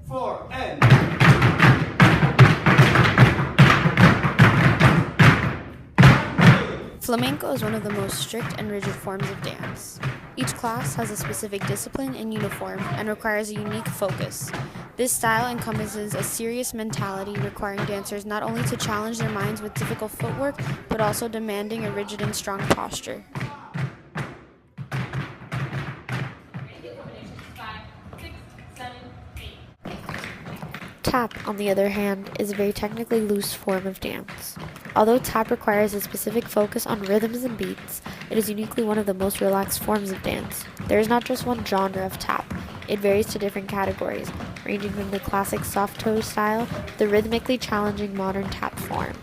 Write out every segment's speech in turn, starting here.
4, and... Flamenco is one of the most strict and rigid forms of dance. Each class has a specific discipline and uniform and requires a unique focus. This style encompasses a serious mentality requiring dancers not only to challenge their minds with difficult footwork, but also demanding a rigid and strong posture. Tap, on the other hand, is a very technically loose form of dance. Although tap requires a specific focus on rhythms and beats, it is uniquely one of the most relaxed forms of dance. There is not just one genre of tap. It varies to different categories, ranging from the classic soft toe style to the rhythmically challenging modern tap form.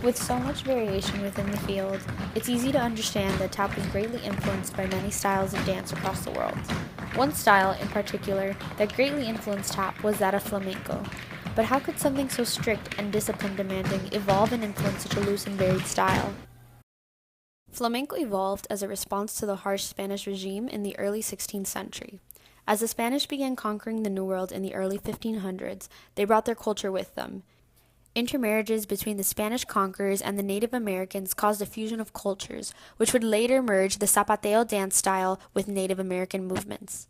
With so much variation within the field, it's easy to understand that tap was greatly influenced by many styles of dance across the world. One style, in particular, that greatly influenced tap was that of flamenco. But how could something so strict and discipline-demanding evolve and influence such a loose and varied style? Flamenco evolved as a response to the harsh Spanish regime in the early 16th century. As the Spanish began conquering the New World in the early 1500s, they brought their culture with them. Intermarriages between the Spanish conquerors and the Native Americans caused a fusion of cultures, which would later merge the Zapateo dance style with Native American movements.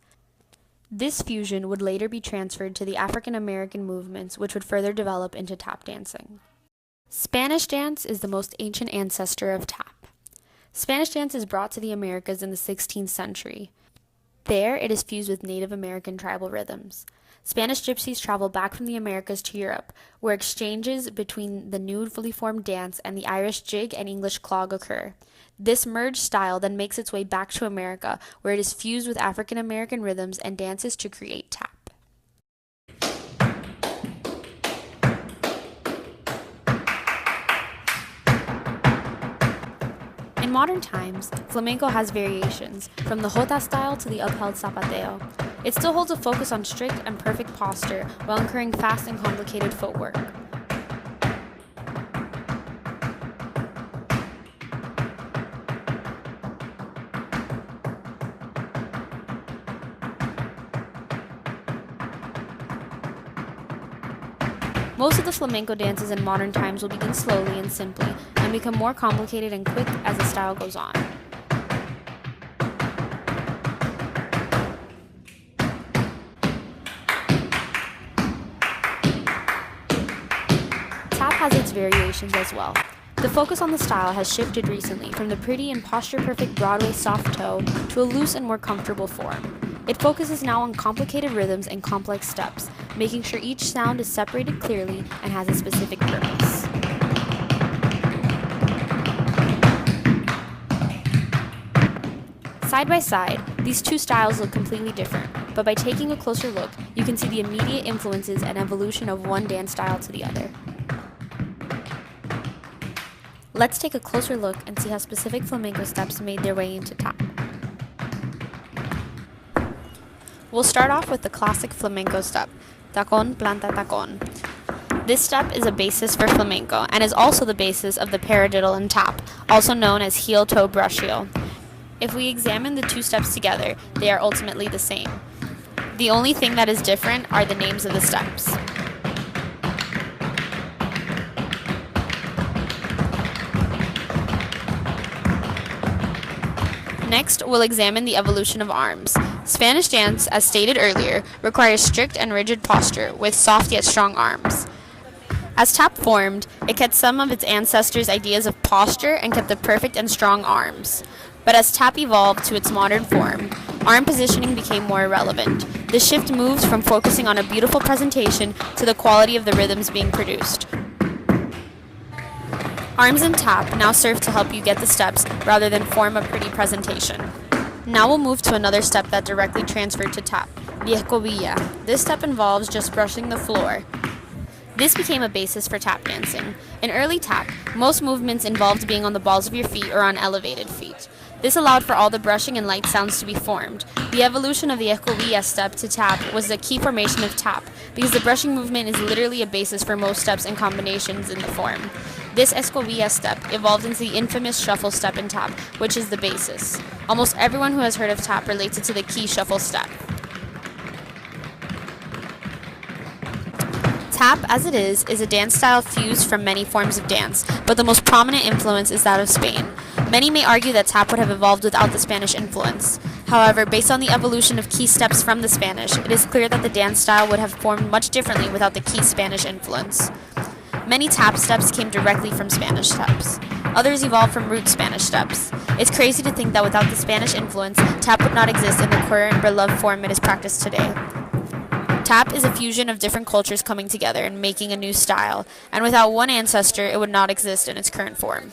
This fusion would later be transferred to the African American movements, which would further develop into tap dancing. Spanish dance is the most ancient ancestor of tap. Spanish dance is brought to the Americas in the 16th century. There, it is fused with Native American tribal rhythms. Spanish gypsies traveled back from the Americas to Europe, where exchanges between the newly formed dance and the Irish jig and English clog occur. This merged style then makes its way back to America, where it is fused with African American rhythms and dances to create tap. In modern times, flamenco has variations, from the jota style to the upheld zapateo. It still holds a focus on strict and perfect posture while incurring fast and complicated footwork. Most of the flamenco dances in modern times will begin slowly and simply, and become more complicated and quick as the style goes on. Tap has its variations as well. The focus on the style has shifted recently from the pretty and posture-perfect Broadway soft toe to a loose and more comfortable form. It focuses now on complicated rhythms and complex steps, making sure each sound is separated clearly and has a specific purpose. Side by side, these two styles look completely different, but by taking a closer look, you can see the immediate influences and evolution of one dance style to the other. Let's take a closer look and see how specific flamenco steps made their way into tap. We'll start off with the classic flamenco step, tacón, planta, tacón. This step is a basis for flamenco and is also the basis of the paradiddle in tap, also known as heel-toe brush heel. If we examine the two steps together, they are ultimately the same. The only thing that is different are the names of the steps. Next, we'll examine the evolution of arms. Spanish dance, as stated earlier, requires strict and rigid posture with soft yet strong arms. As tap formed, it kept some of its ancestors' ideas of posture and kept the perfect and strong arms. But as tap evolved to its modern form, arm positioning became more irrelevant. The shift moved from focusing on a beautiful presentation to the quality of the rhythms being produced. Arms in tap now serve to help you get the steps rather than form a pretty presentation. Now we'll move to another step that directly transferred to tap, the escobilla. This step involves just brushing the floor. This became a basis for tap dancing. In early tap, most movements involved being on the balls of your feet or on elevated feet. This allowed for all the brushing and light sounds to be formed. The evolution of the escobilla step to tap was the key formation of tap, because the brushing movement is literally a basis for most steps and combinations in the form. This escobilla step evolved into the infamous shuffle step in tap, which is the basis. Almost everyone who has heard of tap relates it to the key shuffle step. Tap, as it is a dance style fused from many forms of dance, but the most prominent influence is that of Spain. Many may argue that tap would have evolved without the Spanish influence. However, based on the evolution of key steps from the Spanish, it is clear that the dance style would have formed much differently without the key Spanish influence. Many tap steps came directly from Spanish steps. Others evolved from root Spanish steps. It's crazy to think that without the Spanish influence, tap would not exist in the current beloved form it is practiced today. Tap is a fusion of different cultures coming together and making a new style, and without one ancestor, it would not exist in its current form.